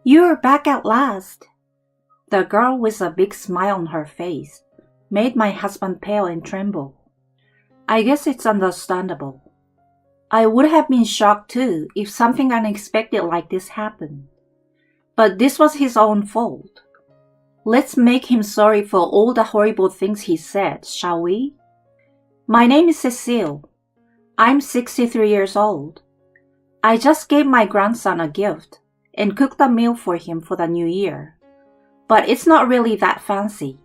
You're back at last. The girl with a big smile on her face made my husband pale and tremble. I guess it's understandable. I would have been shocked too if something unexpected like this happened. But this was his own fault. Let's make him sorry for all the horrible things he said, shall we? My name is Cecile. I'm 63 years old. I just gave my grandson a gift and cooked a meal for him for the new year. But it's not really that fancy.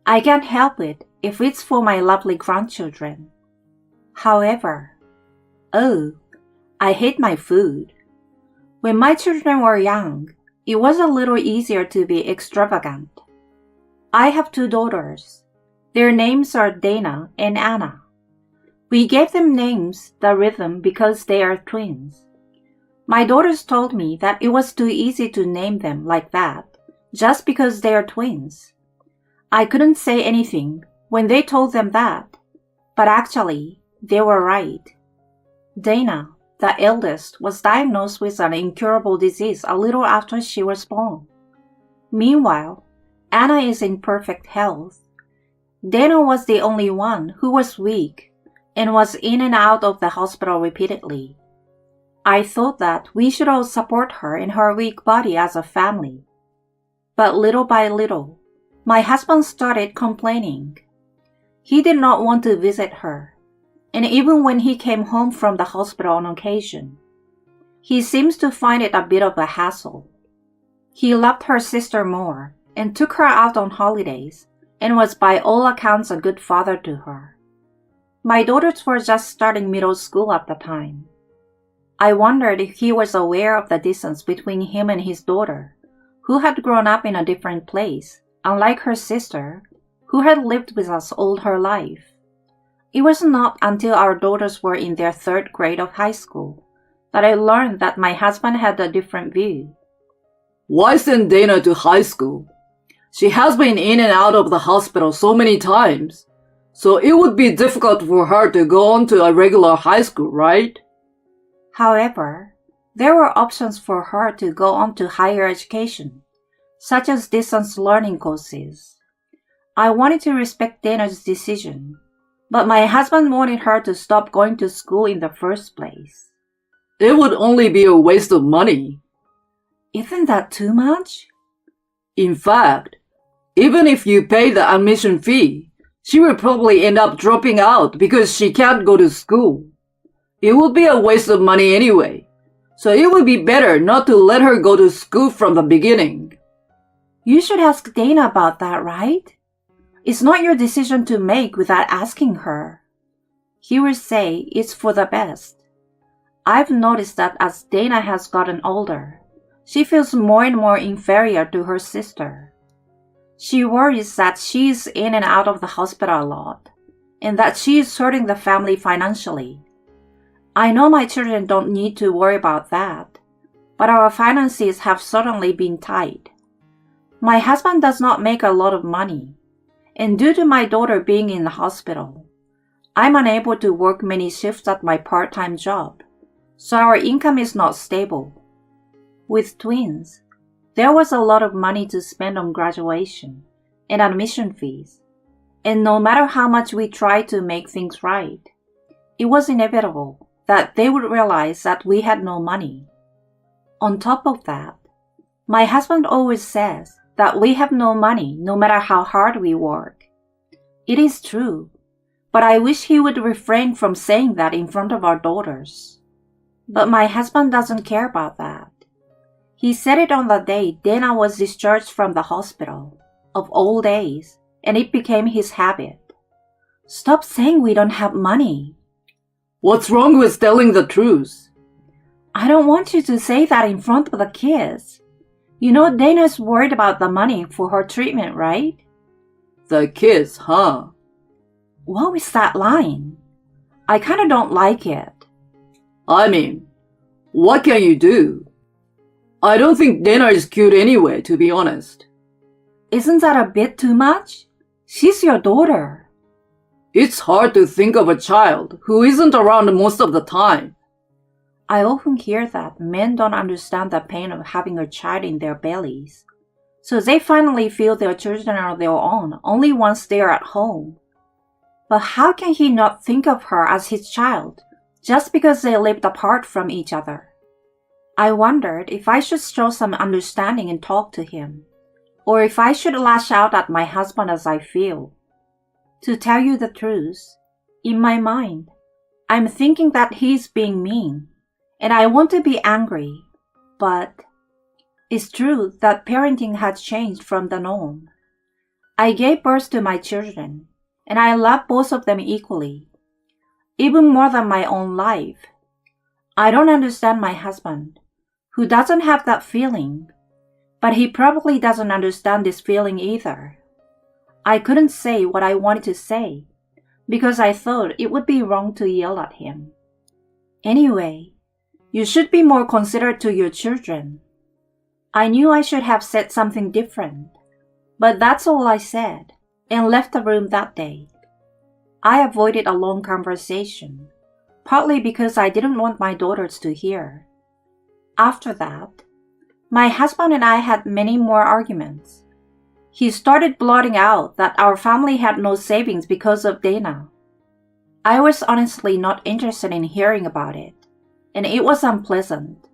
I can't help it if it's for my lovely grandchildren. However, I hate my food. When my children were young, it was a little easier to be extravagant. I have 2 daughters. Their names are Dana and Anna. We gave them names that rhythm because they are twins. My daughters told me that it was too easy to name them like that, just because they are twins. I couldn't say anything when they told them that, but actually, they were right. Dana, the eldest, was diagnosed with an incurable disease a little after she was born. Meanwhile, Anna is in perfect health. Dana was the only one who was weak and was in and out of the hospital repeatedly. I thought that we should all support her in her weak body as a family. But little by little, my husband started complaining. He did not want to visit her, and even when he came home from the hospital on occasion, he seems to find it a bit of a hassle. He loved her sister more and took her out on holidays and was by all accounts a good father to her. My daughters were just starting middle school at the time. I wondered if he was aware of the distance between him and his daughter, who had grown up in a different place, unlike her sister, who had lived with us all her life. It was not until our daughters were in their 3rd grade of high school that I learned that my husband had a different view. Why send Dana to high school? She has been in and out of the hospital so many times, so it would be difficult for her to go on to a regular high school, right? However, there were options for her to go on to higher education, such as distance learning courses. I wanted to respect Dana's decision, but my husband wanted her to stop going to school in the first place. It would only be a waste of money. Isn't that too much? In fact, even if you pay the admission fee, she will probably end up dropping out because she can't go to school. It would be a waste of money anyway, so it would be better not to let her go to school from the beginning. You should ask Dana about that, right? It's not your decision to make without asking her. He will say it's for the best. I've noticed that as Dana has gotten older, she feels more and more inferior to her sister. She worries that she is in and out of the hospital a lot, and that she is hurting the family financially. I know my children don't need to worry about that, but our finances have certainly been tight. My husband does not make a lot of money, and due to my daughter being in the hospital, I'm unable to work many shifts at my part-time job, so our income is not stable. With twins, there was a lot of money to spend on graduation and admission fees, and no matter how much we tried to make things right, it was inevitable that they would realize that we had no money. On top of that, my husband always says that we have no money no matter how hard we work. It is true, but I wish he would refrain from saying that in front of our daughters. But my husband doesn't care about that. He said it on the day Dana was discharged from the hospital, of all days, and it became his habit. Stop saying we don't have money. What's wrong with telling the truth? I don't want you to say that in front of the kids. You know Dana's worried about the money for her treatment, right? The kids, huh? What was that line? I kinda don't like it. I mean, what can you do? I don't think Dana is cute anyway, to be honest. Isn't that a bit too much? She's your daughter. It's hard to think of a child who isn't around most of the time. I often hear that men don't understand the pain of having a child in their bellies, so they finally feel their children are their own only once they are at home. But how can he not think of her as his child just because they lived apart from each other? I wondered if I should show some understanding and talk to him, or if I should lash out at my husband as I feel. To tell you the truth, in my mind, I'm thinking that he's being mean, and I want to be angry, but it's true that parenting has changed from the norm. I gave birth to my children, and I love both of them equally, even more than my own life. I don't understand my husband, who doesn't have that feeling, but he probably doesn't understand this feeling either. I couldn't say what I wanted to say, because I thought it would be wrong to yell at him. Anyway, you should be more considerate to your children. I knew I should have said something different, but that's all I said, and left the room that day. I avoided a long conversation, partly because I didn't want my daughters to hear. After that, my husband and I had many more arguments. He started blurting out that our family had no savings because of Dana. I was honestly not interested in hearing about it, and it was unpleasant.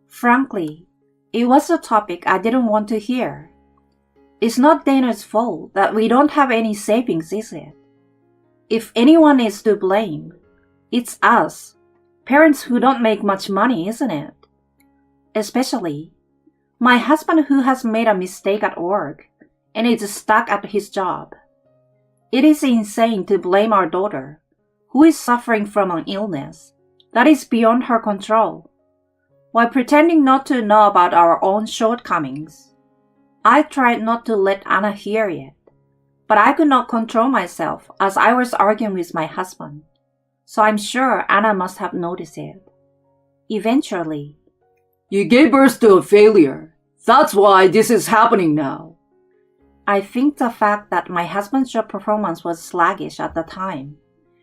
Frankly, it was a topic I didn't want to hear. It's not Dana's fault that we don't have any savings, is it? If anyone is to blame, it's us, parents who don't make much money, isn't it? Especially my husband, who has made a mistake at work and is stuck at his job. It is insane to blame our daughter, who is suffering from an illness that is beyond her control, while pretending not to know about our own shortcomings. I tried not to let Anna hear it, but I could not control myself as I was arguing with my husband, so I'm sure Anna must have noticed it. Eventually, "You gave birth to a failure. That's why this is happening now." I think the fact that my husband's job performance was sluggish at the time,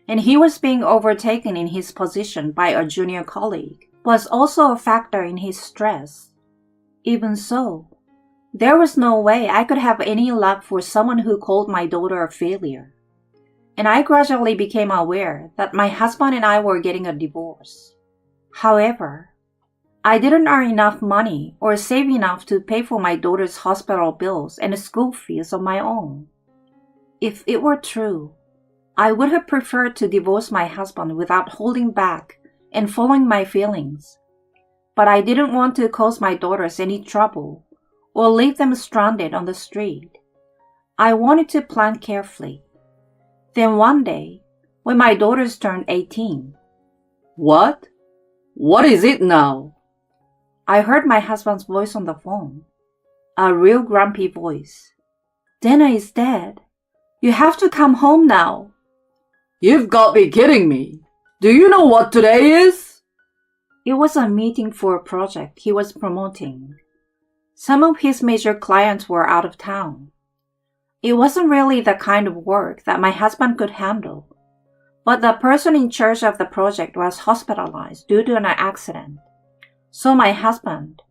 and he was being overtaken in his position by a junior colleague, was also a factor in his stress. Even so, there was no way I could have any love for someone who called my daughter a failure. And I gradually became aware that my husband and I were getting a divorce. However, I didn't earn enough money or save enough to pay for my daughter's hospital bills and school fees on my own. If it were true, I would have preferred to divorce my husband without holding back and following my feelings. But I didn't want to cause my daughters any trouble or leave them stranded on the street. I wanted to plan carefully. Then one day, when my daughters turned 18, "What? What is it now?" I heard my husband's voice on the phone. A real grumpy voice. "Dana is dead. You have to come home now." "You've got to be kidding me. Do you know what today is?" It was a meeting for a project he was promoting. Some of his major clients were out of town. It wasn't really the kind of work that my husband could handle, but the person in charge of the project was hospitalized due to an accident. So my husband,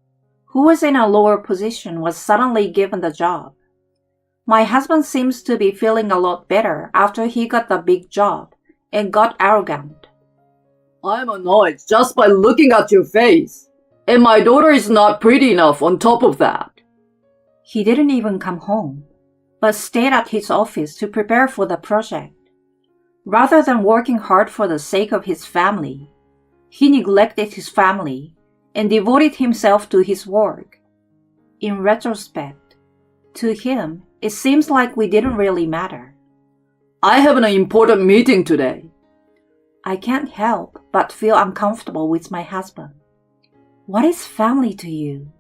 who was in a lower position, was suddenly given the job. My husband seems to be feeling a lot better after he got the big job and got arrogant. "I'm annoyed just by looking at your face. And my daughter is not pretty enough on top of that." He didn't even come home, but stayed at his office to prepare for the project. Rather than working hard for the sake of his family, he neglected his family and devoted himself to his work. In retrospect, to him, it seems like we didn't really matter. "I have an important meeting today." I can't help but feel uncomfortable with my husband. What is family to you?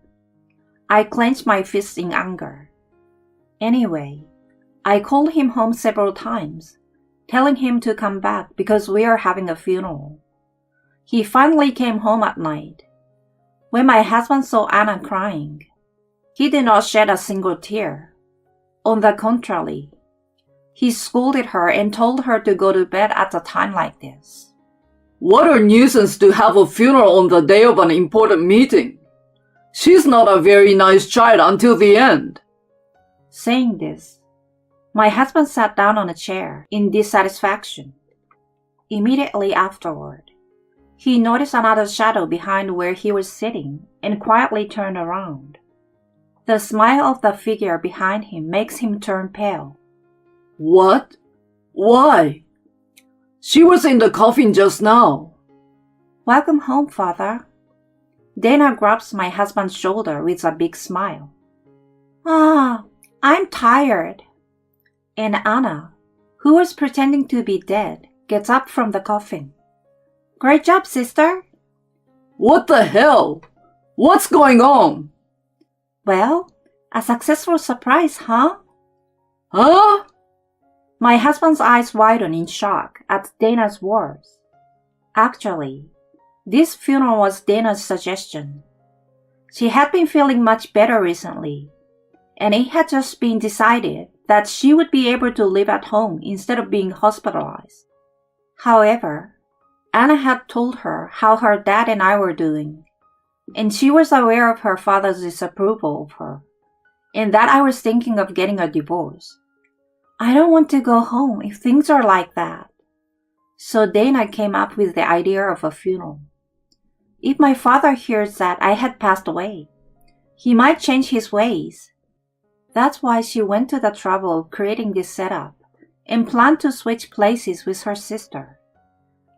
I clenched my fists in anger. Anyway, I called him home several times, telling him to come back because we are having a funeral. He finally came home at night. When my husband saw Anna crying, he did not shed a single tear. On the contrary, he scolded her and told her to go to bed at a time like this. What a nuisance to have a funeral on the day of an important meeting. She's not a very nice child until the end. Saying this, my husband sat down on a chair in dissatisfaction. Immediately afterward, he noticed another shadow behind where he was sitting and quietly turned around. The smile of the figure behind him makes him turn pale. What? Why? She was in the coffin just now. Welcome home, Father. Dana grabs my husband's shoulder with a big smile. Ah, I'm tired. And Anna, who was pretending to be dead, gets up from the coffin. Great job, sister. What the hell? What's going on? Well, a successful surprise, huh? Huh? My husband's eyes widen in shock at Dana's words. Actually, this funeral was Dana's suggestion. She had been feeling much better recently, and it had just been decided that she would be able to live at home instead of being hospitalized. However, Anna had told her how her dad and I were doing, and she was aware of her father's disapproval of her, and that I was thinking of getting a divorce. I don't want to go home if things are like that. So Dana came up with the idea of a funeral. If my father hears that I had passed away, he might change his ways. That's why she went to the trouble of creating this setup and planned to switch places with her sister.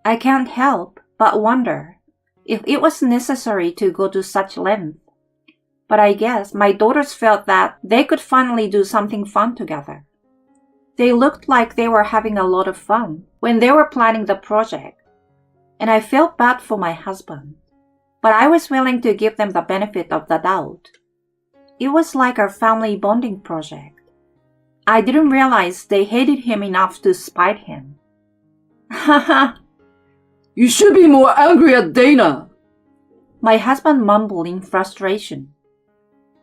I can't help but wonder if it was necessary to go to such length. But I guess my daughters felt that they could finally do something fun together. They looked like they were having a lot of fun when they were planning the project, and I felt bad for my husband, but I was willing to give them the benefit of the doubt. It was like our family bonding project. I didn't realize they hated him enough to spite him. Haha. You should be more angry at Dana. My husband mumbled in frustration.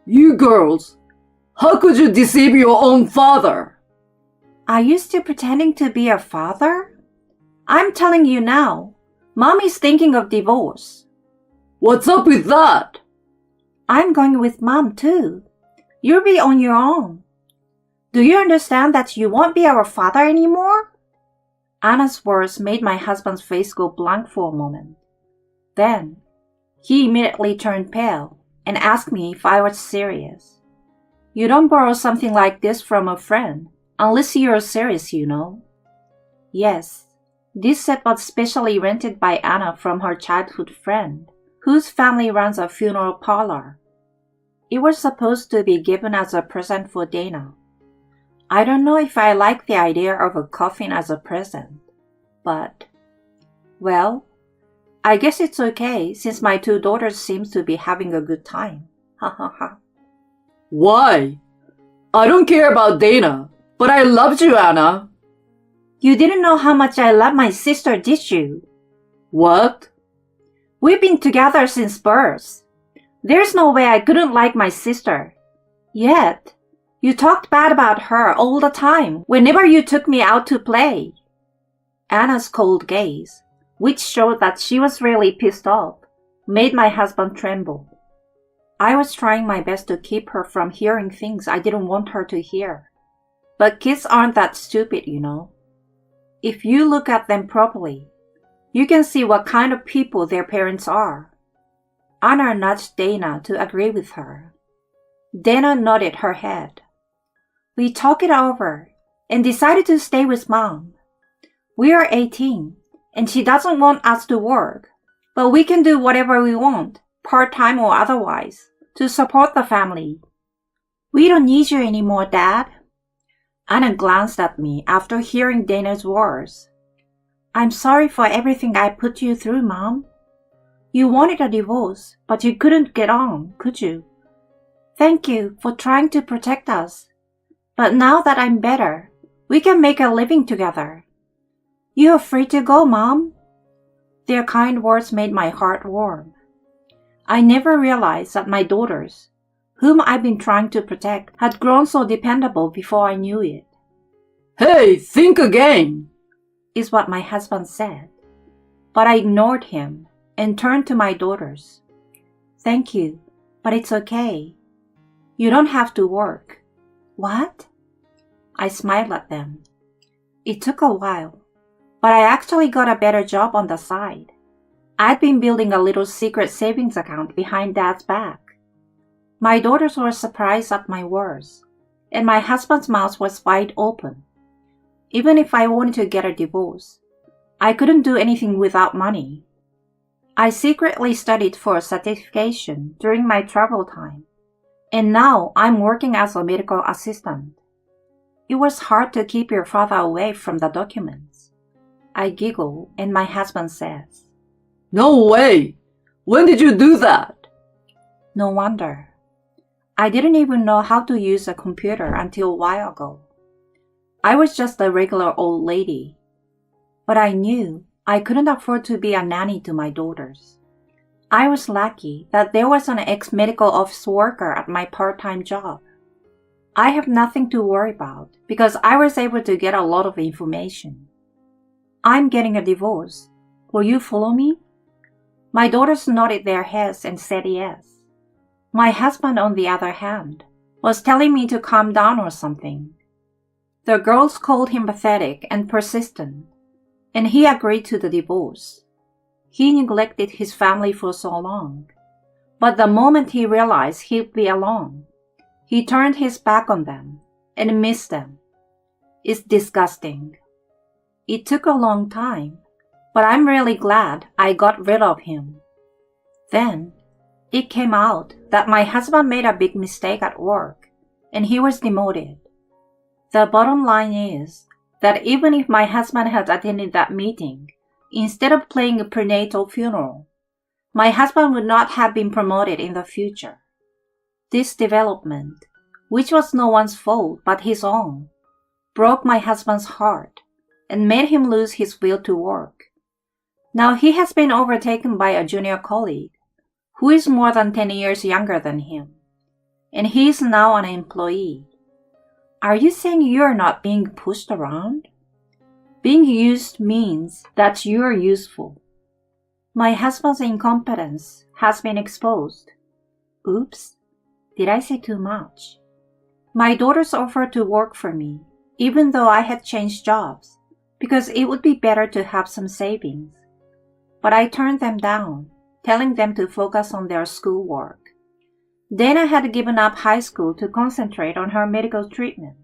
You girls, how could you deceive your own father? Are you still pretending to be a father? I'm telling you now, Mom is thinking of divorce. What's up with that? I'm going with Mom too. You'll be on your own. Do you understand that you won't be our father anymore? Anna's words made my husband's face go blank for a moment. Then, he immediately turned pale and asked me if I was serious. You don't borrow something like this from a friend unless you're serious, you know. Yes, this set was specially rented by Anna from her childhood friend, whose family runs a funeral parlor. It was supposed to be given as a present for Dana. I don't know if I like the idea of a coffin as a present, but, well, I guess it's okay since my two daughters seem to be having a good time. Ha ha ha. Why? I don't care about Dana, but I loved you, Anna. You didn't know how much I love my sister, did you? What? We've been together since birth. There's no way I couldn't like my sister. Yet, you talked bad about her all the time whenever you took me out to play. Anna's cold gaze, which showed that she was really pissed off, made my husband tremble. I was trying my best to keep her from hearing things I didn't want her to hear. But kids aren't that stupid, you know. If you look at them properly, you can see what kind of people their parents are. Anna nudged Dana to agree with her. Dana nodded her head. We talked it over and decided to stay with Mom. We are 18 and she doesn't want us to work, but we can do whatever we want, part-time or otherwise, to support the family. We don't need you anymore, Dad. Anna glanced at me after hearing Dana's words. I'm sorry for everything I put you through, Mom. You wanted a divorce, but you couldn't get on, could you? Thank you for trying to protect us. But now that I'm better, we can make a living together. You're free to go, Mom. Their kind words made my heart warm. I never realized that my daughters, whom I've been trying to protect, had grown so dependable before I knew it. Hey, think again, is what my husband said. But I ignored him and turned to my daughters. Thank you, but it's okay. You don't have to work. What? I smiled at them. It took a while, but I actually got a better job on the side. I'd been building a little secret savings account behind Dad's back. My daughters were surprised at my words, and my husband's mouth was wide open. Even if I wanted to get a divorce, I couldn't do anything without money. I secretly studied for a certification during my travel time, and now I'm working as a medical assistant. It was hard to keep your father away from the documents. I giggle, and my husband says, No way! When did you do that? No wonder. I didn't even know how to use a computer until a while ago. I was just a regular old lady. But I knew I couldn't afford to be a nanny to my daughters. I was lucky that there was an ex-medical office worker at my part-time job. I have nothing to worry about because I was able to get a lot of information. I'm getting a divorce. Will you follow me? My daughters nodded their heads and said yes. My husband, on the other hand, was telling me to calm down or something. The girls called him pathetic and persistent, and he agreed to the divorce. He neglected his family for so long, but the moment he realized he'd be alone, he turned his back on them and missed them. It's disgusting. It took a long time, but I'm really glad I got rid of him. Then, it came out that my husband made a big mistake at work, and he was demoted. The bottom line is that even if my husband had attended that meeting, instead of playing a prenatal funeral, my husband would not have been promoted in the future. This development, which was no one's fault but his own, broke my husband's heart and made him lose his will to work. Now he has been overtaken by a junior colleague who is more than 10 years younger than him, and he is now an employee. Are you saying you are not being pushed around? Being used means that you are useful. My husband's incompetence has been exposed. Oops, did I say too much? My daughters offered to work for me, even though I had changed jobs, because it would be better to have some savings. But I turned them down, telling them to focus on their schoolwork. Dana had given up high school to concentrate on her medical treatment.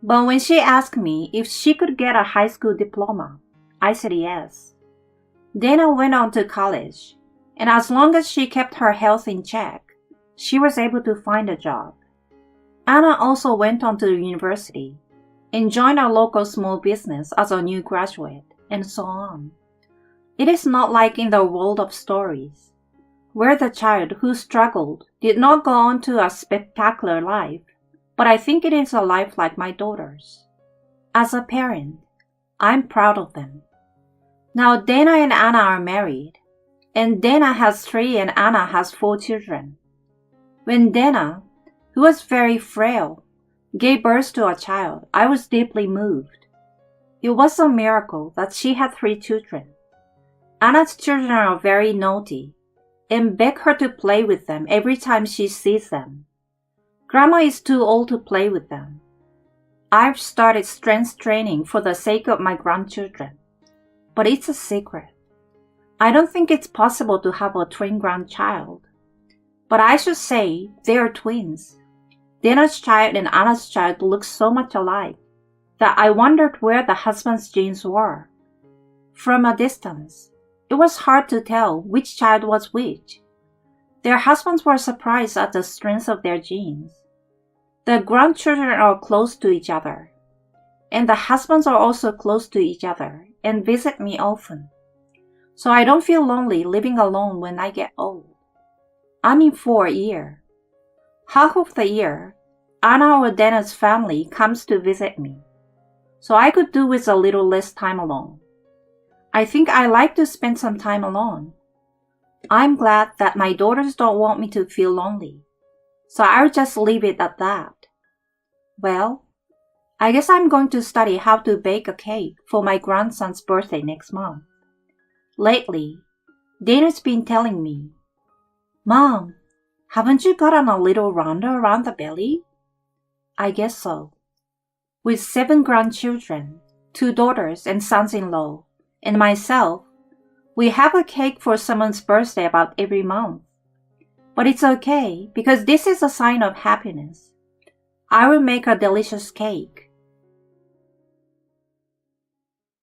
But when she asked me if she could get a high school diploma, I said yes. Dana went on to college, and as long as she kept her health in check, she was able to find a job. Anna also went on to university and joined a local small business as a new graduate, and so on. It is not like in the world of stories, where the child who struggled did not go on to a spectacular life, but I think it is a life like my daughters. As a parent, I'm proud of them. Now Dana and Anna are married, and Dana has 3 and Anna has 4 children. When Dana, who was very frail, gave birth to a child, I was deeply moved. It was a miracle that she had 3 children. Anna's children are very naughty and beg her to play with them every time she sees them. Grandma is too old to play with them. I've started strength training for the sake of my grandchildren, but it's a secret. I don't think it's possible to have a twin grandchild. But I should say they are twins. Dana's child and Anna's child look so much alike that I wondered where the husband's genes were. From a distance, it was hard to tell which child was which. Their husbands were surprised at the strength of their genes. The grandchildren are close to each other, and the husbands are also close to each other and visit me often. So I don't feel lonely living alone when I get old. I'm in for a year. Half of the year, Anna or Dana's family comes to visit me, so I could do with a little less time alone. I think I like to spend some time alone. I'm glad that my daughters don't want me to feel lonely, so I'll just leave it at that. Well, I guess I'm going to study how to bake a cake for my grandson's birthday next month. Lately, Dana's been telling me, Mom, haven't you gotten a little rounder around the belly? I guess so. With 7 grandchildren, 2 daughters and sons-in-law, and myself, we have a cake for someone's birthday about every month. But it's okay because this is a sign of happiness. I will make a delicious cake.